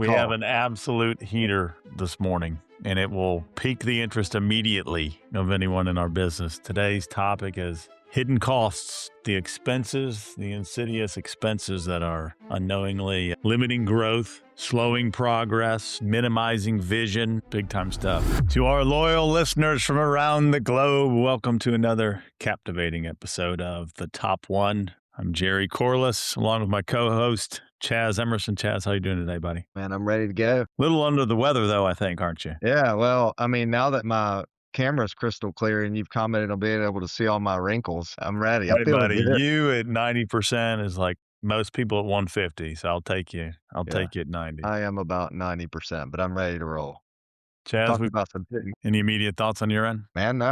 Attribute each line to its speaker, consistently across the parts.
Speaker 1: We have an absolute heater this morning, and it will pique the interest immediately of anyone in our business. Today's topic is hidden costs, the expenses, the insidious expenses that are unknowingly limiting growth, slowing progress, minimizing vision, big time stuff. To our loyal listeners from around the globe, welcome to another captivating episode of The Top One. I'm Jerry Corless, along with my co-host, Chaz Emerson. Chaz, how you doing today, buddy?
Speaker 2: Man, I'm ready to go.
Speaker 1: Little under the weather, though, I think, aren't you?
Speaker 2: Yeah, well, I mean, now that my camera's crystal clear and you've commented on being able to see all my wrinkles, I'm ready. I'm
Speaker 1: Hey,
Speaker 2: feeling
Speaker 1: buddy,
Speaker 2: good.
Speaker 1: you at 90% is like most people at 150, so I'll take you. I'll
Speaker 2: Yeah,
Speaker 1: take you at 90.
Speaker 2: I am about 90%, but I'm ready to roll.
Speaker 1: Chaz,
Speaker 2: Talk about some hidden.
Speaker 1: any immediate thoughts on your end?
Speaker 2: Man, no,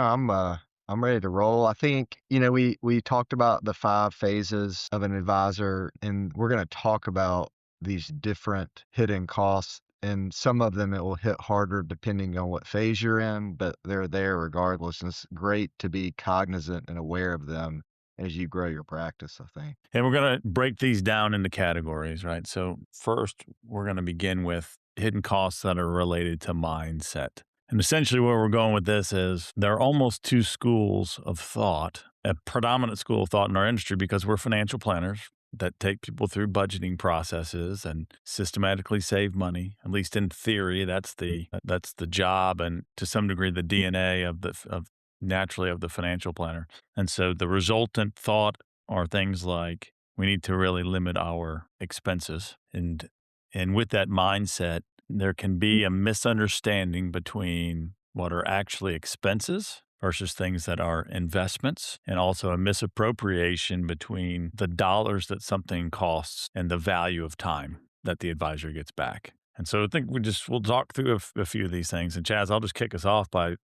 Speaker 2: I'm ready to roll. I think, we talked about the 5 phases of an advisor, and we're going to talk about these different hidden costs. And some of them it will hit harder depending on what phase you're in, but they're there regardless. And it's great to be cognizant and aware of them as you grow your practice, I think.
Speaker 1: And we're going to break these down into categories, right? So first, we're going to begin with hidden costs that are related to mindset. And essentially where we're going with this is there are almost two schools of thought, a predominant school of thought in our industry because we're financial planners that take people through budgeting processes and systematically save money. At least in theory, that's the job and to some degree the DNA of the financial planner. And so the resultant thought are things like we need to really limit our expenses. And with that mindset, there can be a misunderstanding between what are actually expenses versus things that are investments, and also a misappropriation between the dollars that something costs and the value of time that the advisor gets back. And so I think we'll talk through a few of these things. And Chaz, I'll just kick us off by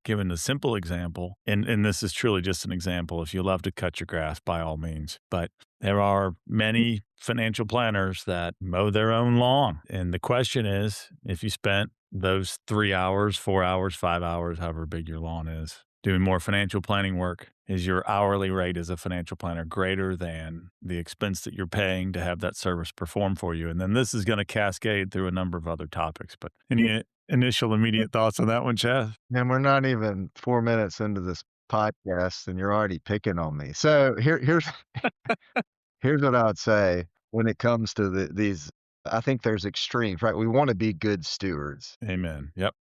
Speaker 1: giving a simple example. And this is truly just an example. If you love to cut your grass, by all means. But there are many financial planners that mow their own lawn. And the question is, if you spent those 3 hours, 4 hours, 5 hours, however big your lawn is, doing more financial planning work, is your hourly rate as a financial planner greater than the expense that you're paying to have that service performed for you? And then this is going to cascade through a number of other topics. But any initial immediate thoughts on that one, Chaz?
Speaker 2: And we're not even 4 minutes into this podcast and you're already picking on me. So here's here's what I would say when it comes to these. I think there's extremes, right? We want to be good stewards.
Speaker 1: Amen. Yep.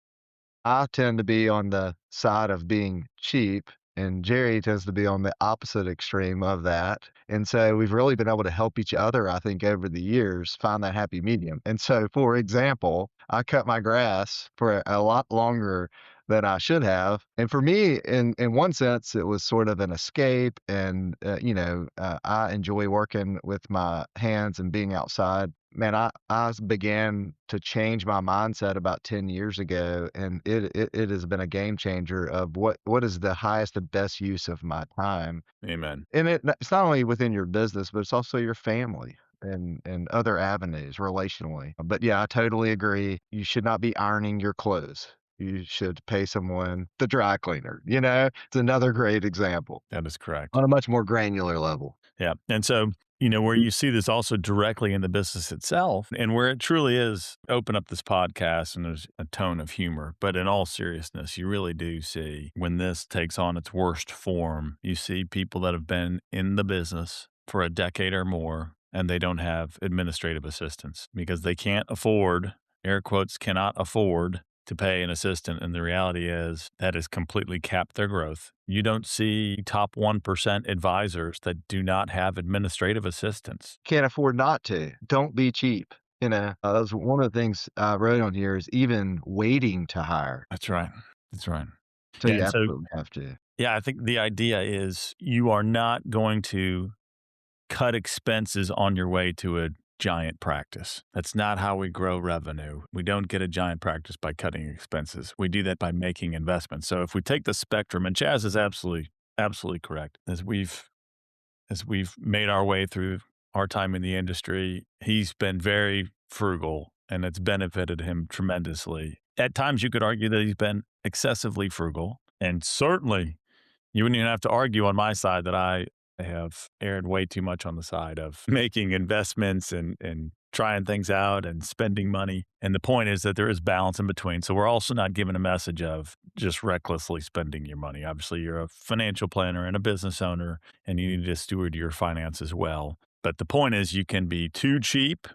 Speaker 2: I tend to be on the side of being cheap, and Jerry tends to be on the opposite extreme of that. And so we've really been able to help each other, I think, over the years find that happy medium. And so, for example, I cut my grass for a lot longer than I should have. And for me, in one sense, it was sort of an escape. And, I enjoy working with my hands and being outside. Man, I began to change my mindset about 10 years ago, and it has been a game changer of what is the highest and best use of my time.
Speaker 1: Amen.
Speaker 2: And it's not only within your business, but it's also your family and other avenues relationally. But yeah, I totally agree. You should not be ironing your clothes. You should pay someone, the dry cleaner. It's another great example
Speaker 1: That is correct.
Speaker 2: on a much more granular level.
Speaker 1: Yeah. And so, where you see this also directly in the business itself and where it truly is, open up this podcast and there's a tone of humor. But in all seriousness, you really do see when this takes on its worst form, you see people that have been in the business for a decade or more and they don't have administrative assistance because they can't afford, air quotes, cannot afford to pay an assistant. And the reality is that has completely capped their growth. You don't see top 1% advisors that do not have administrative assistants.
Speaker 2: Can't afford not to. Don't be cheap. That's one of the things I wrote on here is even waiting to hire.
Speaker 1: That's right. That's right.
Speaker 2: So
Speaker 1: Yeah,
Speaker 2: you
Speaker 1: and so,
Speaker 2: absolutely have to.
Speaker 1: yeah, I think the idea is you are not going to cut expenses on your way to a giant practice. That's not how we grow revenue. We don't get a giant practice by cutting expenses. We do that by making investments. So if we take the spectrum, and Chaz is absolutely correct, as we've made our way through our time in the industry, he's been very frugal and it's benefited him tremendously. At times you could argue that he's been excessively frugal, and certainly you wouldn't even have to argue on my side that I have erred way too much on the side of making investments and trying things out and spending money. And the point is that there is balance in between. So we're also not giving a message of just recklessly spending your money. Obviously, you're a financial planner and a business owner, and you need to steward your finances well. But the point is, you can be too cheap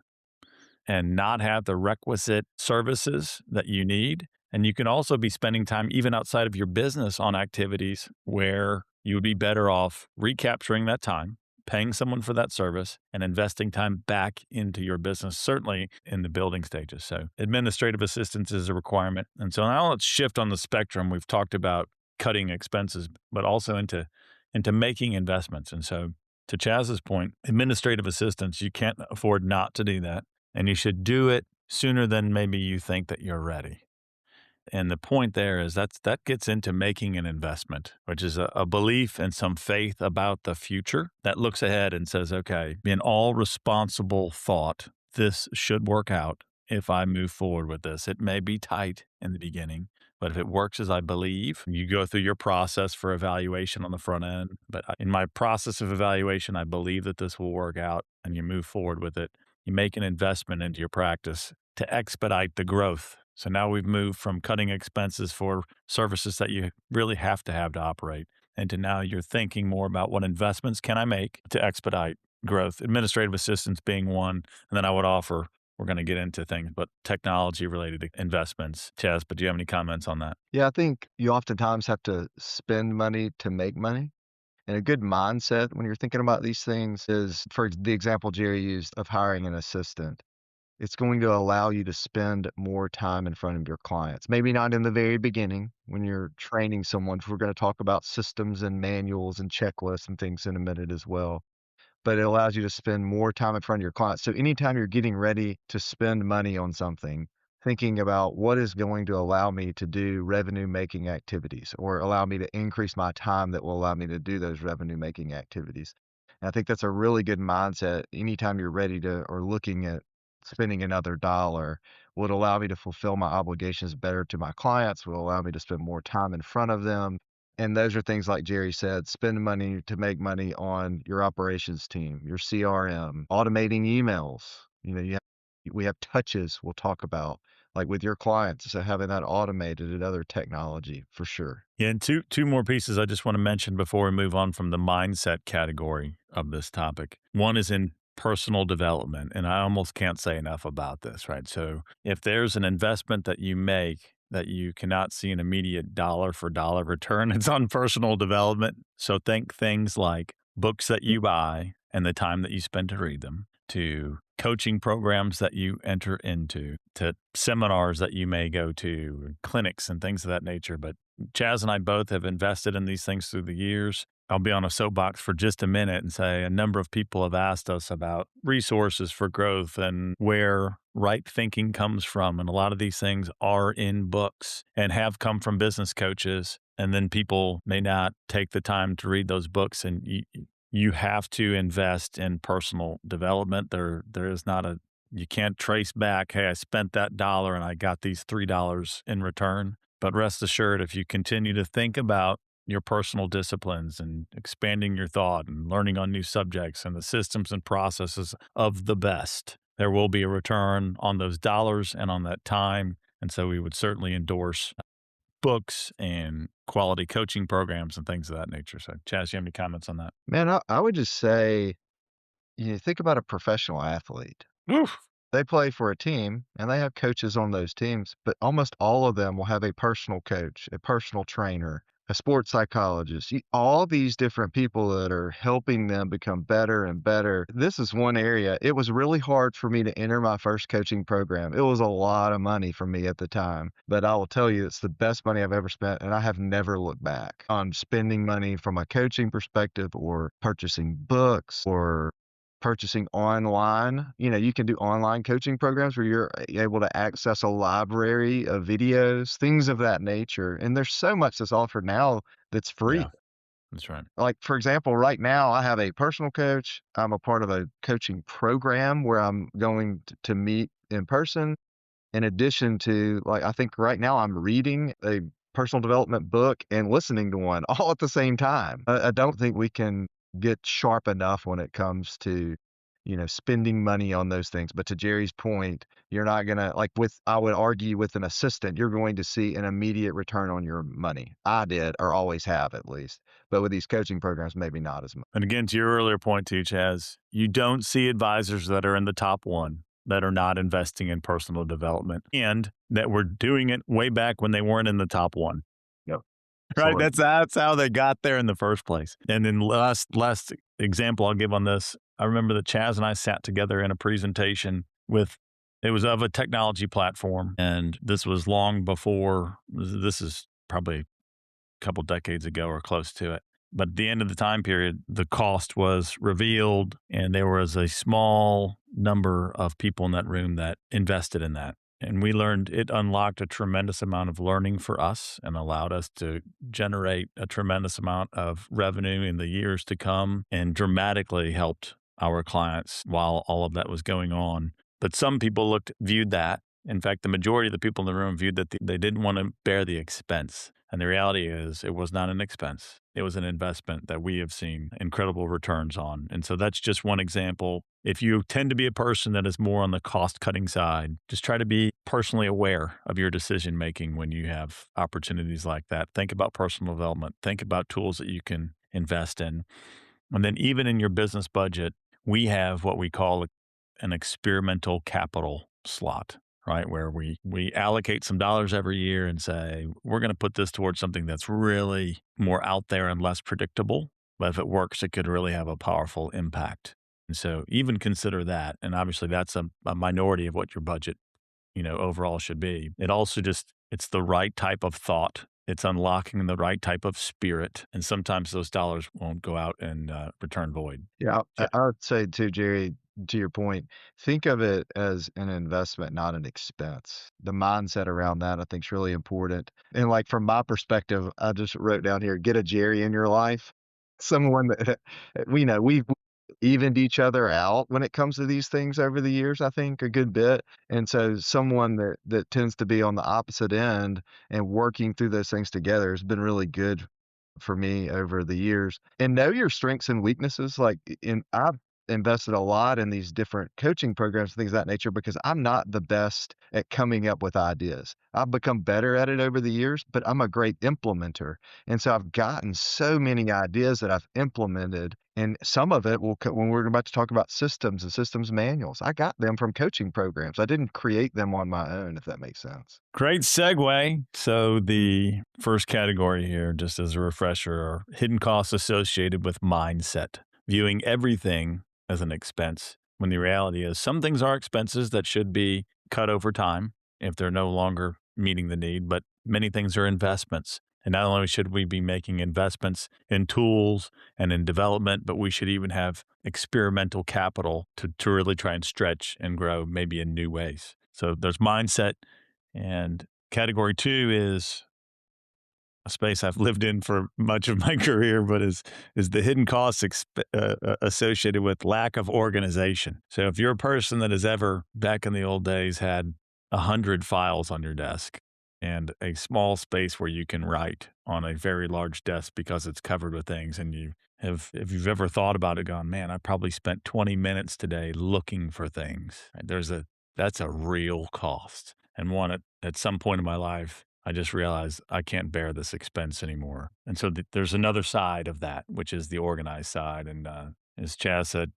Speaker 1: and not have the requisite services that you need. And you can also be spending time even outside of your business on activities where you would be better off recapturing that time, paying someone for that service, and investing time back into your business, certainly in the building stages. So, administrative assistance is a requirement. And so now let's shift on the spectrum. We've talked about cutting expenses, but also into making investments. And so, to Chaz's point, administrative assistance, you can't afford not to do that, and you should do it sooner than maybe you think that you're ready. And the point there is that gets into making an investment, which is a belief and some faith about the future that looks ahead and says, okay, in all responsible thought, this should work out if I move forward with this. It may be tight in the beginning, but if it works as I believe, you go through your process for evaluation on the front end. But in my process of evaluation, I believe that this will work out, and you move forward with it. You make an investment into your practice to expedite the growth. So now we've moved from cutting expenses for services that you really have to operate, and to now you're thinking more about what investments can I make to expedite growth, administrative assistance being one. And then I would offer, we're going to get into things, but technology related investments. Chaz, but do you have any comments on that?
Speaker 2: Yeah, I think you oftentimes have to spend money to make money. And a good mindset when you're thinking about these things is, for the example Jerry used of hiring an assistant, it's going to allow you to spend more time in front of your clients. Maybe not in the very beginning when you're training someone. We're going to talk about systems and manuals and checklists and things in a minute as well, but it allows you to spend more time in front of your clients. So anytime you're getting ready to spend money on something, thinking about what is going to allow me to do revenue making activities or allow me to increase my time that will allow me to do those revenue making activities. And I think that's a really good mindset anytime you're ready to or looking at spending another dollar would allow me to fulfill my obligations better to my clients, will allow me to spend more time in front of them, and those are things like Jerry said, spend money to make money on your operations team, your CRM, automating emails. You know, we have touches we'll talk about, like with your clients, so having that automated and other technology for sure.
Speaker 1: Yeah, and two more pieces I just want to mention before we move on from the mindset category of this topic. One is in personal development, and I almost can't say enough about this, right? So if there's an investment that you make that you cannot see an immediate dollar for dollar return, it's on personal development. So think things like books that you buy and the time that you spend to read them, to coaching programs that you enter into, to seminars that you may go to, clinics and things of that nature. But Chaz and I both have invested in these things through the years. I'll be on a soapbox for just a minute and say a number of people have asked us about resources for growth and where right thinking comes from. And a lot of these things are in books and have come from business coaches. And then people may not take the time to read those books, and you have to invest in personal development. There is not a, you can't trace back, hey, I spent that dollar and I got these $3 in return. But rest assured, if you continue to think about your personal disciplines and expanding your thought and learning on new subjects and the systems and processes of the best, there will be a return on those dollars and on that time. And so we would certainly endorse books and quality coaching programs and things of that nature. So, Chaz, you have any comments on that?
Speaker 2: Man, I would just say, you think about a professional athlete.
Speaker 1: Oof.
Speaker 2: They play for a team and they have coaches on those teams, but almost all of them will have a personal coach, a personal trainer, a sports psychologist, all these different people that are helping them become better and better. This is one area. It was really hard for me to enter my first coaching program. It was a lot of money for me at the time, but I will tell you, it's the best money I've ever spent. And I have never looked back on spending money from a coaching perspective or purchasing books or purchasing online. You know, you can do online coaching programs where you're able to access a library of videos, things of that nature. And there's so much that's offered now that's free.
Speaker 1: Yeah, that's right.
Speaker 2: Like, for example, right now I have a personal coach. I'm a part of a coaching program where I'm going to meet in person. In addition to, like, I think right now I'm reading a personal development book and listening to one all at the same time. I don't think we can get sharp enough when it comes to spending money on those things. But to Jerry's point, you're not gonna like with I would argue with an assistant, you're going to see an immediate return on your money. I did, or always have at least. But with these coaching programs, maybe not as much.
Speaker 1: And again, to your earlier point too, Chaz, you don't see advisors that are in the top one that are not investing in personal development and that were doing it way back when they weren't in the top one.
Speaker 2: Yep.
Speaker 1: Right.
Speaker 2: Absolutely.
Speaker 1: That's how they got there in the first place. And then last example I'll give on this, I remember that Chaz and I sat together in a presentation with it was of a technology platform. And this was long before this is probably a couple decades ago or close to it. But at the end of the time period, the cost was revealed, and there was a small number of people in that room that invested in that. And we learned it unlocked a tremendous amount of learning for us and allowed us to generate a tremendous amount of revenue in the years to come and dramatically helped our clients while all of that was going on. But some people viewed that. In fact, the majority of the people in the room viewed that they didn't want to bear the expense. And the reality is, it was not an expense. It was an investment that we have seen incredible returns on. And so that's just one example. If you tend to be a person that is more on the cost cutting side, just try to be personally aware of your decision making when you have opportunities like that. Think about personal development, think about tools that you can invest in. And then, even in your business budget, we have what we call an experimental capital slot, right? Where we allocate some dollars every year and say, we're going to put this towards something that's really more out there and less predictable. But if it works, it could really have a powerful impact. And so even consider that. And obviously that's a minority of what your budget, overall should be. It also it's the right type of thought. It's unlocking the right type of spirit. And sometimes those dollars won't go out and return void.
Speaker 2: Yeah,
Speaker 1: Yeah.
Speaker 2: I would say too, Jerry, to your point, think of it as an investment, not an expense. The mindset around that I think is really important. And like from my perspective, I just wrote down here, get a Jerry in your life. Someone that we know we've evened each other out when it comes to these things over the years, I think a good bit. And so someone that tends to be on the opposite end and working through those things together has been really good for me over the years. And know your strengths and weaknesses. Like I've invested a lot in these different coaching programs, things of that nature, because I'm not the best at coming up with ideas. I've become better at it over the years, but I'm a great implementer. And so I've gotten so many ideas that I've implemented. And some of it when we're about to talk about systems and systems manuals, I got them from coaching programs. I didn't create them on my own, if that makes sense.
Speaker 1: Great segue. So, the first category here, just as a refresher, are hidden costs associated with mindset, viewing everything as an expense when the reality is some things are expenses that should be cut over time if they're no longer meeting the need, but many things are investments. And not only should we be making investments in tools and in development, but we should even have experimental capital to really try and stretch and grow maybe in new ways. So there's mindset. And category two is a space I've lived in for much of my career, but is the hidden costs associated with lack of organization. So if you're a person that has ever, back in the old days, had 100 files on your desk and a small space where you can write on a very large desk because it's covered with things, and if you've ever thought about it, gone, man, I probably spent 20 minutes today looking for things. Right? That's a real cost, and one at some point in my life, I just realized I can't bear this expense anymore. And so there's another side of that, which is the organized side. And as Chaz said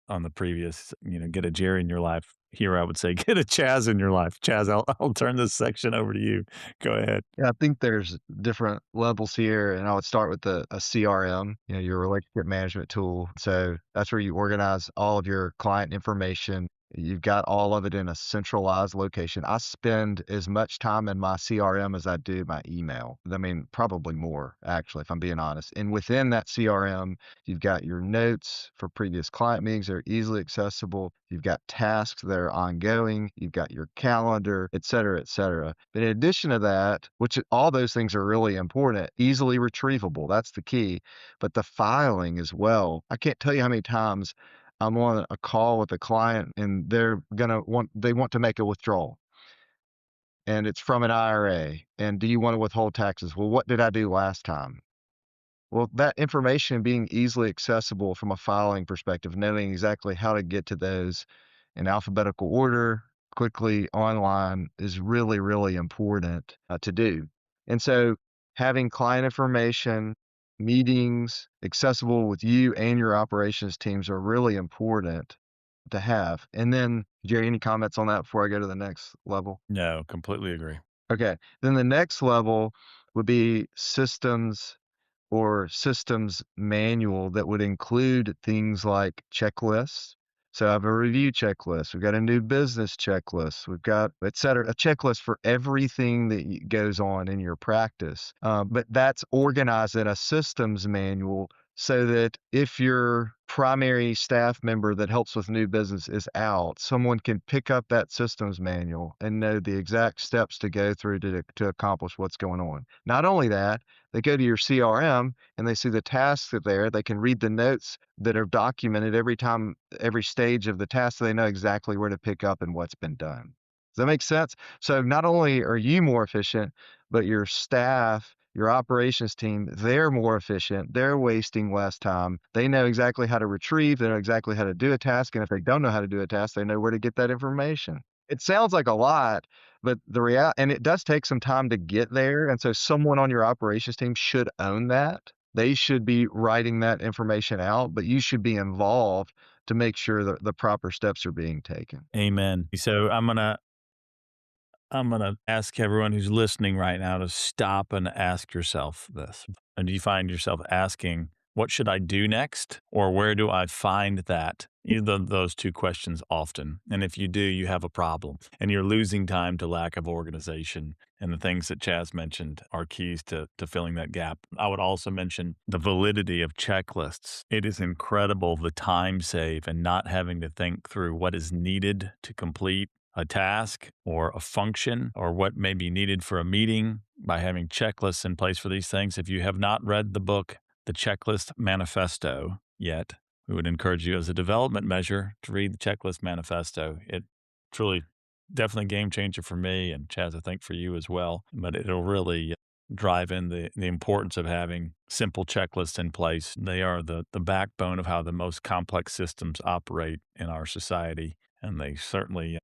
Speaker 1: on the previous, get a Jerry in your life. Here, I would say, get a Chaz in your life. Chaz, I'll turn this section over to you. Go ahead.
Speaker 2: Yeah, I think there's different levels here, and I would start with a CRM, your relationship management tool. So that's where you organize all of your client information. You've got all of it in a centralized location. I spend as much time in my CRM as I do my email. I mean, probably more, actually, if I'm being honest. And within that CRM, you've got your notes for previous client meetings that are easily accessible. You've got tasks that are ongoing. You've got your calendar, et cetera, et cetera. But in addition to that, which all those things are really important, easily retrievable. That's the key. But the filing as well. I can't tell you how many times I'm on a call with a client and they want to make a withdrawal, and it's from an IRA. And do you want to withhold taxes? Well, what did I do last time? Well, that information being easily accessible from a filing perspective, knowing exactly how to get to those in alphabetical order, quickly online is really, really important to do. And so having client information, meetings accessible with you and your operations teams are really important to have. And then, Jerry, any comments on that before I go to the next level?
Speaker 1: No, completely agree.
Speaker 2: Okay. Then the next level would be systems or systems manual that would include things like checklists. So I have a review checklist. We've got a new business checklist. We've got, et cetera, a checklist for everything that goes on in your practice. But that's organized in a systems manual so that if your primary staff member that helps with new business is out, someone can pick up that systems manual and know the exact steps to go through to accomplish what's going on. Not only that, they go to your CRM and they see the tasks are there. They can read the notes that are documented every time, every stage of the task, so they know exactly where to pick up and what's been done. Does that make sense? So not only are you more efficient, but your staff, your operations team, they're more efficient. They're wasting less time. They know exactly how to retrieve. They know exactly how to do a task. And if they don't know how to do a task, they know where to get that information. It sounds like a lot, but and it does take some time to get there, and so someone on your operations team should own that. They should be writing that information out, but you should be involved to make sure that the proper steps are being taken.
Speaker 1: Amen. So I'm gonna ask everyone who's listening right now to stop and ask yourself this. And do you find yourself asking, what should I do next? Or where do I find that? Either of those two questions often. And if you do, you have a problem and you're losing time to lack of organization. And the things that Chaz mentioned are keys to filling that gap. I would also mention the validity of checklists. It is incredible the time save and not having to think through what is needed to complete a task or a function or what may be needed for a meeting by having checklists in place for these things. If you have not read the book, The Checklist Manifesto, yet, we would encourage you as a development measure to read the Checklist Manifesto. It truly, definitely game changer for me and Chaz, I think for you as well. But it'll really drive in the importance of having simple checklists in place. They are the backbone of how the most complex systems operate in our society. And they certainly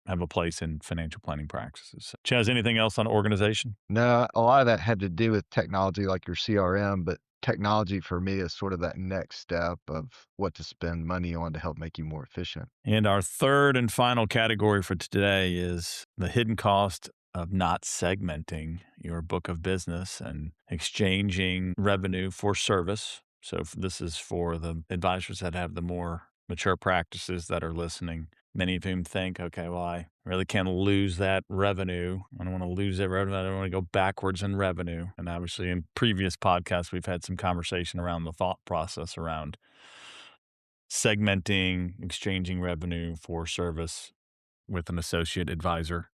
Speaker 1: have a place in financial planning practices. Chaz, anything else on organization?
Speaker 2: No, a lot of that had to do with technology like your CRM, but technology for me is sort of that next step of what to spend money on to help make you more efficient.
Speaker 1: And our third and final category for today is the hidden cost of not segmenting your book of business and exchanging revenue for service. So this is for the advisors that have the more mature practices that are listening. Many of whom think, okay, well, I really can't lose that revenue. I don't want to lose that revenue. I don't want to go backwards in revenue. And obviously, in previous podcasts, we've had some conversation around the thought process around segmenting, exchanging revenue for service with an associate advisor.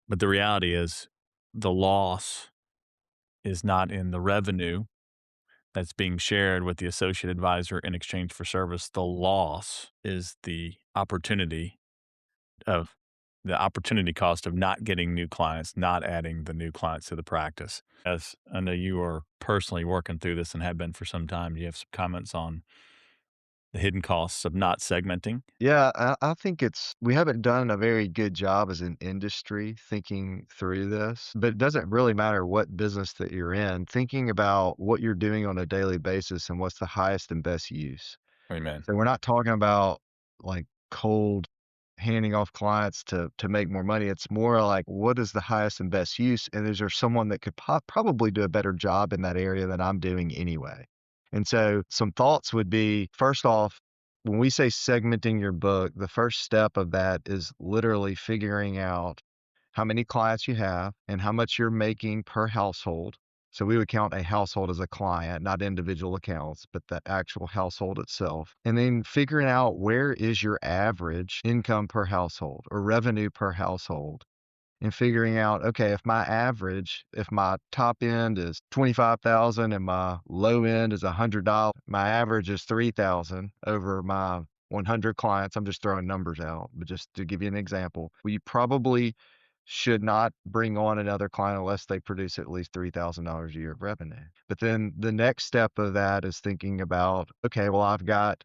Speaker 1: But the reality is the loss is not in the revenue that's being shared with the associate advisor in exchange for service. The loss is of the opportunity cost of not getting new clients, not adding the new clients to the practice. As I know you are personally working through this and have been for some time, do you have some comments on the hidden costs of not segmenting?
Speaker 2: Yeah, I think we haven't done a very good job as an industry thinking through this, but it doesn't really matter what business that you're in, thinking about what you're doing on a daily basis and what's the highest and best use.
Speaker 1: Amen.
Speaker 2: So we're not talking about like cold handing off clients to make more money. It's more like what is the highest and best use, and is there someone that could probably do a better job in that area than I'm doing anyway? And so some thoughts would be, first off, when we say segmenting your book, the first step of that is literally figuring out how many clients you have and how much you're making per household. So we would count a household as a client, not individual accounts, but the actual household itself. And then figuring out where is your average income per household or revenue per household, and figuring out, okay, if my top end is 25,000 and my low end is $100, my average is 3,000 over my 100 clients. I'm just throwing numbers out, but just to give you an example, we probably should not bring on another client unless they produce at least $3,000 a year of revenue. But then the next step of that is thinking about, okay, well, I've got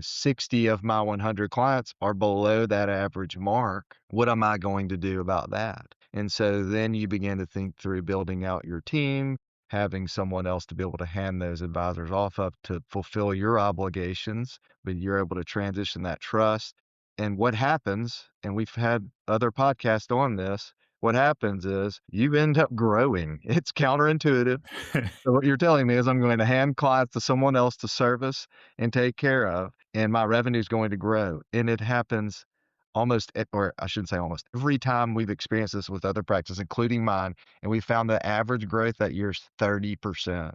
Speaker 2: 60 of my 100 clients are below that average mark. What am I going to do about that? And so then you begin to think through building out your team, having someone else to be able to hand those advisors off of to fulfill your obligations, but you're able to transition that trust. And what happens, and we've had other podcasts on this, what happens is you end up growing. It's counterintuitive. So what you're telling me is I'm going to hand clients to someone else to service and take care of, and my revenue is going to grow. And it happens or I shouldn't say almost, every time we've experienced this with other practices, including mine, and we found the average growth that year is 30%.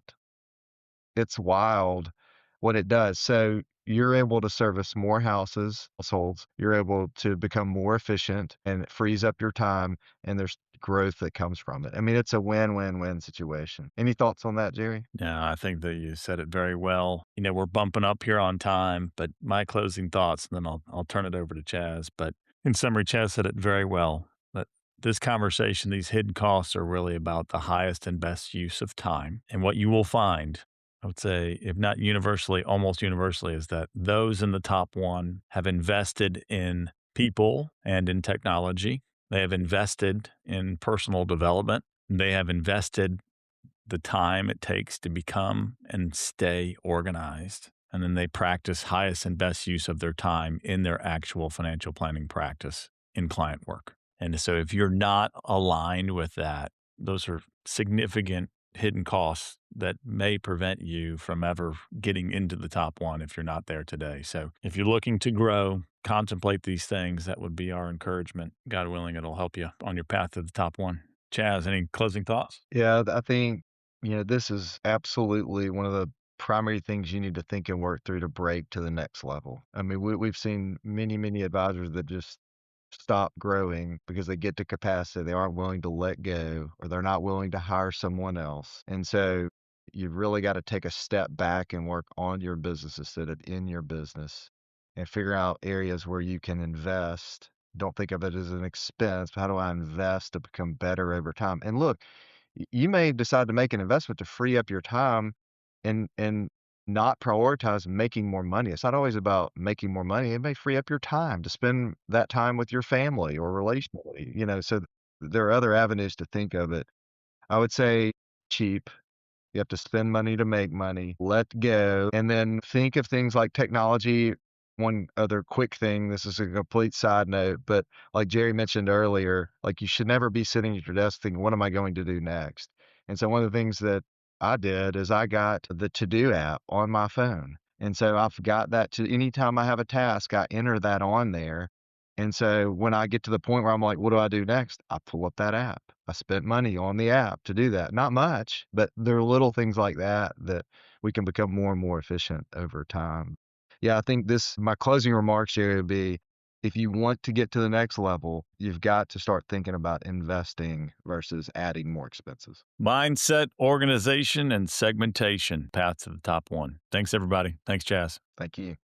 Speaker 2: It's wild what it does. So you're able to service more households. You're able to become more efficient, and it frees up your time, and there's growth that comes from it. I mean, it's a win-win-win situation. Any thoughts on that, Jerry?
Speaker 1: Yeah, I think that you said it very well. We're bumping up here on time, but my closing thoughts, and then I'll turn it over to Chaz. But in summary, Chaz said it very well. That this conversation, these hidden costs are really about the highest and best use of time. And what you will find, I would say, if not universally, almost universally, is that those in the top one have invested in people and in technology. They have invested in personal development. They have invested the time it takes to become and stay organized. And then they practice highest and best use of their time in their actual financial planning practice in client work. And so if you're not aligned with that, those are significant hidden costs that may prevent you from ever getting into the top one if you're not there today. So if you're looking to grow, contemplate these things. That would be our encouragement. God willing, it'll help you on your path to the top one. Chaz, any closing thoughts?
Speaker 2: Yeah, I think, this is absolutely one of the primary things you need to think and work through to break to the next level. I mean, we've seen many, many advisors that just stop growing because they get to capacity. They aren't willing to let go, or they're not willing to hire someone else. And so you've really got to take a step back and work on your business instead of in your business, and figure out areas where you can invest. Don't think of it as an expense, but how do I invest to become better over time? And look, you may decide to make an investment to free up your time and not prioritize making more money. It's not always about making more money. It may free up your time to spend that time with your family or relationally, so there are other avenues to think of it. I would say cheap. You have to spend money to make money, let go, and then think of things like technology. One other quick thing, this is a complete side note, but like Jerry mentioned earlier, like you should never be sitting at your desk thinking, what am I going to do next? And so one of the things that I did is I got the to-do app on my phone. And so I've got that to anytime I have a task, I enter that on there. And so when I get to the point where I'm like, what do I do next? I pull up that app. I spent money on the app to do that. Not much, but there are little things like that that we can become more and more efficient over time. Yeah, I think my closing remarks here would be, if you want to get to the next level, you've got to start thinking about investing versus adding more expenses.
Speaker 1: Mindset, organization, and segmentation. Path to the top one. Thanks, everybody. Thanks, Chaz.
Speaker 2: Thank you.